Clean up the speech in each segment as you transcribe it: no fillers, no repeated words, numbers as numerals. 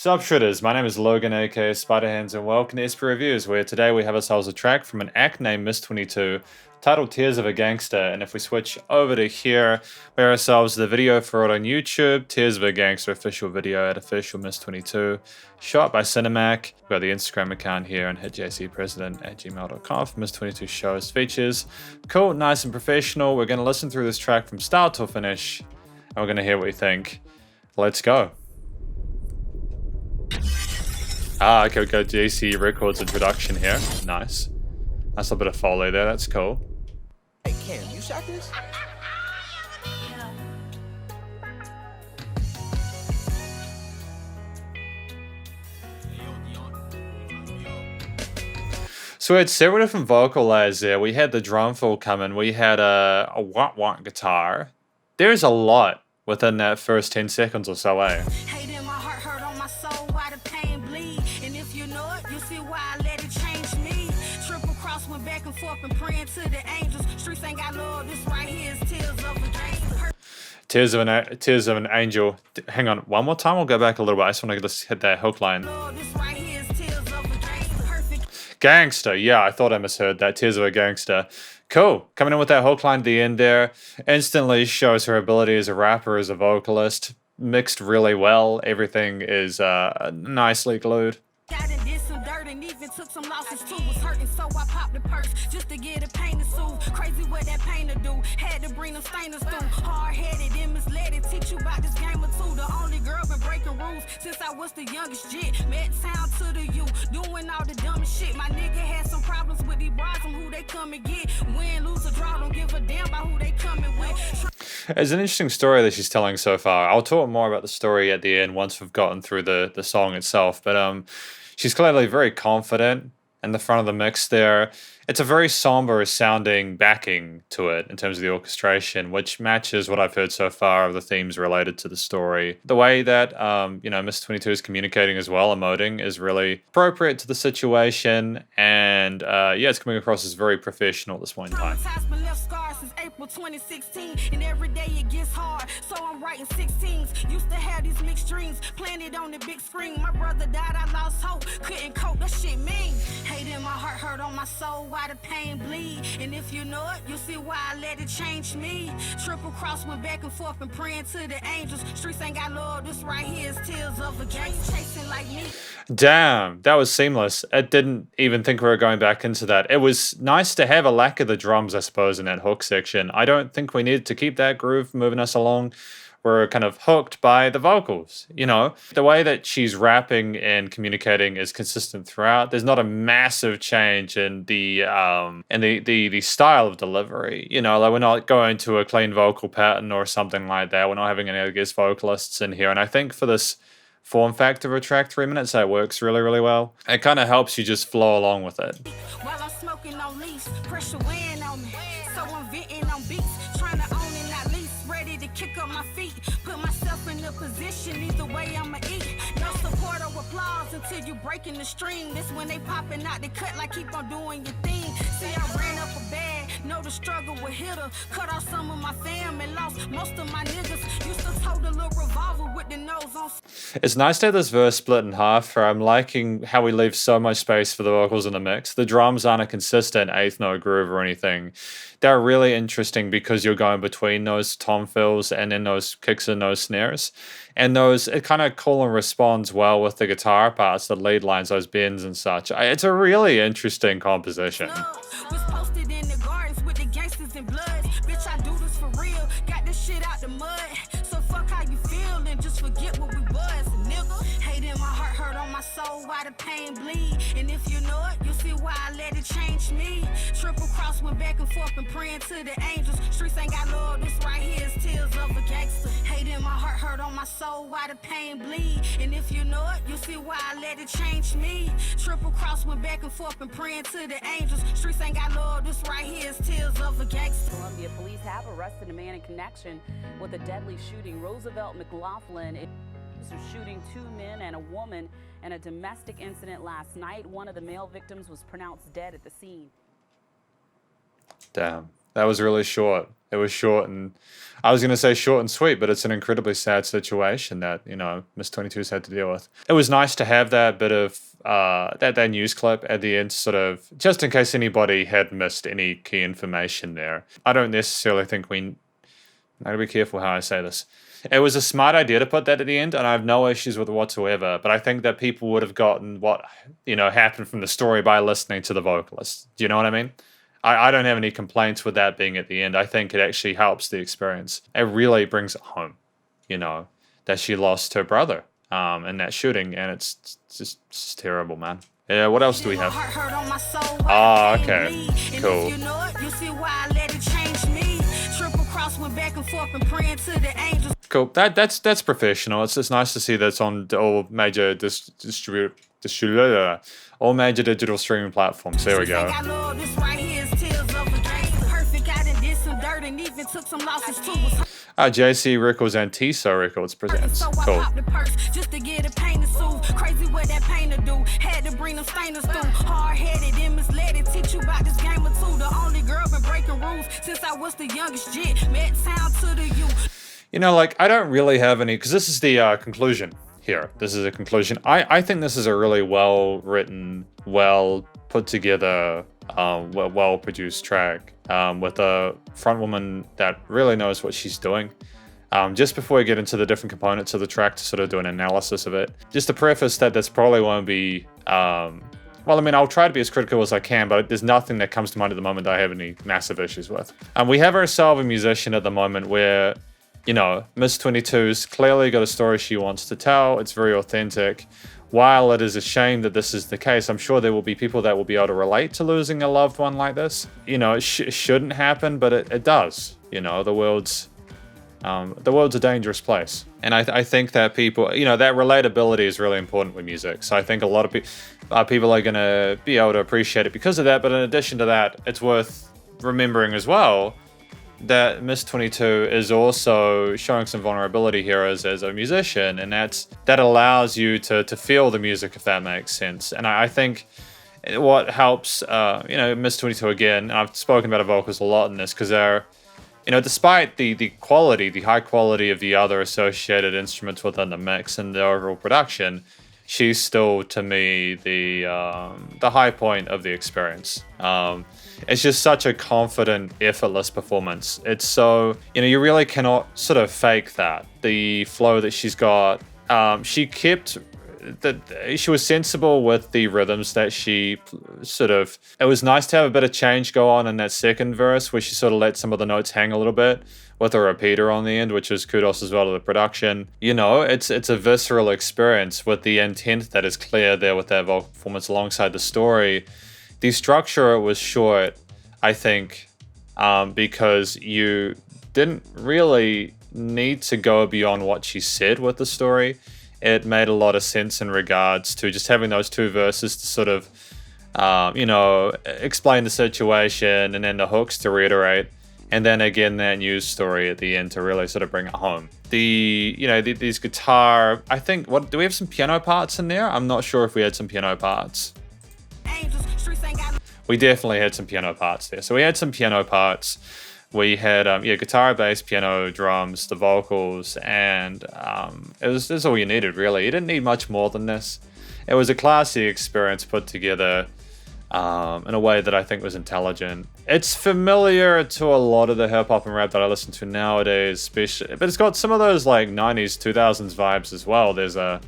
Sup Shredders, my name is Logan aka Spiderhands and welcome to SP Reviews, where today we have ourselves a track from an act named Miss22 titled Tears of a Gangsta. And if we switch over to here, we have ourselves the video for it on YouTube, Tears of a Gangsta official video at official Miss22, shot by Cinemac. We've got the Instagram account here and hit jcpresident@gmail.com for Miss22 shows features. Cool, nice and professional. We're going to listen through this track from start to finish and we're going to hear what we think. Let's go. Ah, okay, we got JC Records introduction here. Nice. Nice little bit of foley there, that's cool. Hey Cam, you shot this? So we had several different vocal layers there. We had the drum fill come in. We had a wah-wah guitar. There's a lot within that first 10 seconds or so, eh? Back and forth and praying to the angels. Streets ain't got love. This right here is tears of a gangster. Tears of an angel. Hang on, one more time. We'll go back a little bit. I just want to just hit that hook line. Gangster. Yeah, I thought I misheard that. Tears of a Gangster. Cool. Coming in with that hook line at the end there. Instantly shows her ability as a rapper, as a vocalist. Mixed really well. Everything is nicely glued. And even took some losses too. Was hurting, so I popped the purse just to get a pain to soothe. Crazy what that pain to do. Had to bring them stainers through. Hard-headed and misled. Teach you about this game or two. The only girl been breaking rules since I was the youngest jit. Met town to the youth, doing all the dumbest shit. My nigga had some problems with these bras and who they come and get. Win, lose, or draw, don't give a damn about who they coming with. It's an interesting story that she's telling so far. I'll talk more about the story at the end once we've gotten through the song itself. But she's clearly very confident in the front of the mix there. It's a very somber sounding backing to it in terms of the orchestration, which matches what I've heard so far of the themes related to the story. The way that, Miss22 is communicating as well, emoting, is really appropriate to the situation. And it's coming across as very professional at this point in time. Since April 2016, and every day it gets hard, so I'm writing 16s. Used to have these mixed dreams, playing it on the big screen. My brother died, I lost hope, couldn't cope, that shit mean. Hate in my heart, hurt on my soul, why the pain bleed? And if you know it, you'll see why I let it change me. Triple cross, went back and forth and praying to the angels. Streets ain't got love, this right here is tears of a gangster chasing like me. Damn, that was seamless. I didn't even think we were going back into that. It was nice to have a lack of the drums, I suppose, in that hook section. I don't think we needed to keep that groove moving us along. We're kind of hooked by the vocals, you know. The way that she's rapping and communicating is consistent throughout. There's not a massive change in the style of delivery. You know, like we're not going to a clean vocal pattern or something like that. We're not having any other guest vocalists in here. And I think for this form factor of a track, 3 minutes, that works really, really well. It kind of helps you just flow along with it. While I'm smoking on leaves, pressure weighing on me. So I'm venting on beats, trying to own it, not least. Ready to kick up my feet, put myself in a position, either way I'ma eat. No support or applause until you breaking the stream. This when they popping out the cut, like keep on doing your thing. See, I ran up a bag, know the struggle would hit her. Cut off some of my fam and lost most of my niggas. Used to hold a little revolver with the nose on. It's nice to have this verse split in half. I'm liking how we leave so much space for the vocals in the mix. The drums aren't a consistent eighth note groove or anything. They're really interesting because you're going between those tom fills and then those kicks and those snares. And it kind of call and responds well with the guitar parts, the lead lines, those bends and such. It's a really interesting composition. Was posted in the gardens with the gangsters and bloods. Bitch, I do this for real. Got this shit out the mud. So fuck how you feel and just forget what we was, nigga. Hate in my heart, hurt on my soul, why the pain bleed? And if you know it, you'll see why I let it change me. Triple cross, went back and forth and praying to the angels. Streets ain't got love, this right here is tears of a gangster. Hate in my heart, hurt on my soul, why the pain bleed? And if you know it, you'll see why I let it change me. Triple cross, went back and forth and praying to the angels. Streets ain't got love, this right here is tears of a gangster. Columbia police have arrested a man in connection with a deadly shooting. Roosevelt McLaughlin is shooting 2 men and a woman in a domestic incident last night. One of the male victims was pronounced dead at the scene. Damn. That was really short. It was short, and I was going to say short and sweet, but it's an incredibly sad situation that, you know, Miss 22's had to deal with. It was nice to have that bit of that news clip at the end, sort of just in case anybody had missed any key information there. I don't necessarily think I gotta be careful how I say this. It was a smart idea to put that at the end, and I have no issues with it whatsoever. But I think that people would have gotten what, you know, happened from the story by listening to the vocalist. Do you know what I mean? I don't have any complaints with that being at the end. I think it actually helps the experience. It really brings it home, you know, that she lost her brother in that shooting, and it's just terrible, man. Yeah, what else do we have? Ah, okay, cool. Cool. That's professional. It's just nice to see that's on all major all major digital streaming platforms. There we go. JC Records and Tiso Records presents. Cool. Just to get a pain to sue. Crazy what that pain to do. Had to bring them stainers through. Hard-headed and misled. Teach you about this game or two. The only girl been breaking rules since I was the youngest jit. Met sound to the youth. You know, like, I don't really have any, because this is the conclusion here. This is a conclusion. I think this is a really well-written, well put together, well-produced track with a front woman that really knows what she's doing. Just before we get into the different components of the track to sort of do an analysis of it, just to preface that this probably won't be, well, I mean, I'll try to be as critical as I can, but there's nothing that comes to mind at the moment that I have any massive issues with. We have ourselves a musician at the moment where, you know, Miss 22's clearly got a story she wants to tell. It's very authentic. While it is a shame that this is the case, I'm sure there will be people that will be able to relate to losing a loved one like this. You know, it shouldn't happen, but it does. You know, the world's a dangerous place. And I think that people, you know, that relatability is really important with music. So I think a lot of people are going to be able to appreciate it because of that. But in addition to that, it's worth remembering as well that Miss 22 is also showing some vulnerability here as a musician, and that allows you to feel the music, if that makes sense. And I think what helps, you know, Miss 22 again, and I've spoken about her vocals a lot in this, because they're, you know, despite the high quality of the other associated instruments within the mix and the overall production, she's still, to me, the high point of the experience. It's just such a confident, effortless performance. It's so, you know, you really cannot sort of fake that. The flow that she's got, she was sensible with the rhythms that she it was nice to have a bit of change go on in that second verse where she sort of let some of the notes hang a little bit with a repeater on the end, which is kudos as well to the production. You know, it's a visceral experience with the intent that is clear there with that vocal performance alongside the story. The structure was short, I think, because you didn't really need to go beyond what she said with the story. It made a lot of sense in regards to just having those two verses to sort of, you know, explain the situation, and then the hooks to reiterate, and then again that news story at the end to really sort of bring it home. These guitar, I think, do we have some piano parts in there? I'm not sure if we had some piano parts. We definitely had some piano parts there. So we had some piano parts. We had guitar, bass, piano, drums, the vocals, and this is all you needed, really. You didn't need much more than this. It was a classy experience put together in a way that I think was intelligent. It's familiar to a lot of the hip hop and rap that I listen to nowadays, especially, but it's got some of those like 90s, 2000s vibes as well. There's a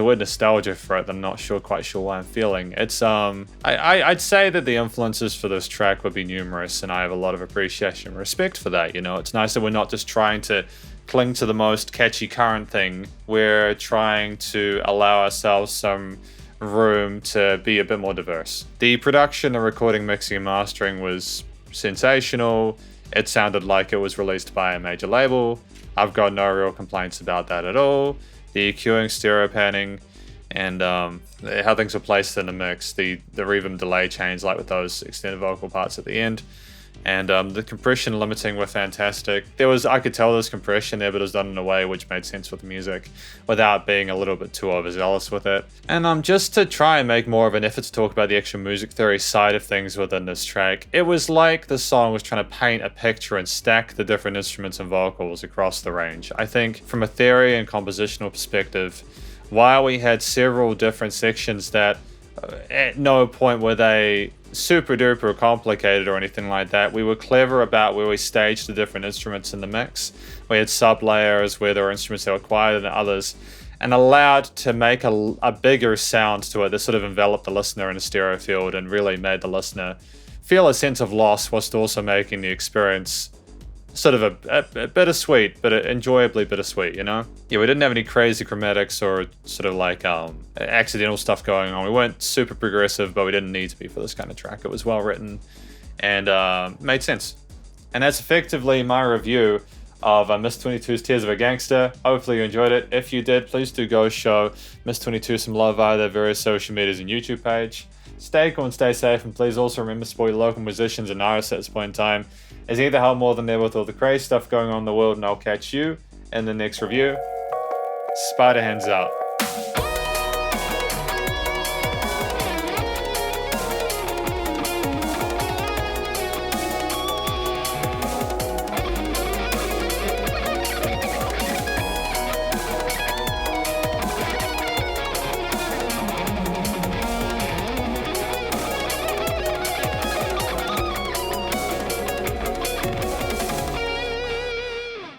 weird nostalgia for it that I'm not quite sure why I'm feeling. It's I'd say that the influences for this track would be numerous, and I have a lot of appreciation and respect for that. You know, it's nice that we're not just trying to cling to the most catchy current thing. We're trying to allow ourselves some room to be a bit more diverse. The production, the recording, mixing, and mastering was sensational. It sounded like it was released by a major label. I've got no real complaints about that at all. The EQing, stereo panning, and how things were placed in the mix, the reverb delay change, like with those extended vocal parts at the end. And the compression limiting were fantastic. I could tell there was compression there, but it was done in a way which made sense with the music without being a little bit too overzealous with it. And just to try and make more of an effort to talk about the actual music theory side of things within this track, it was like the song was trying to paint a picture and stack the different instruments and vocals across the range. I think from a theory and compositional perspective, while we had several different sections that at no point were they super duper complicated or anything like that, we were clever about where we staged the different instruments in the mix. We had sub layers where there were instruments that were quieter than others, and allowed to make a bigger sound to it that sort of enveloped the listener in a stereo field and really made the listener feel a sense of loss whilst also making the experience sort of a bittersweet, but enjoyably bittersweet, you know? Yeah, we didn't have any crazy chromatics or sort of like accidental stuff going on. We weren't super progressive, but we didn't need to be for this kind of track. It was well written and made sense. And that's effectively my review of Miss22's Tears of a Gangsta. Hopefully you enjoyed it. If you did, please do go show Miss22 some love via their various social medias and YouTube page. Stay cool and stay safe, and please also remember to support your local musicians and artists at this point in time, as either help more than ever with all the crazy stuff going on in the world, and I'll catch you in the next review. Spiderhands out.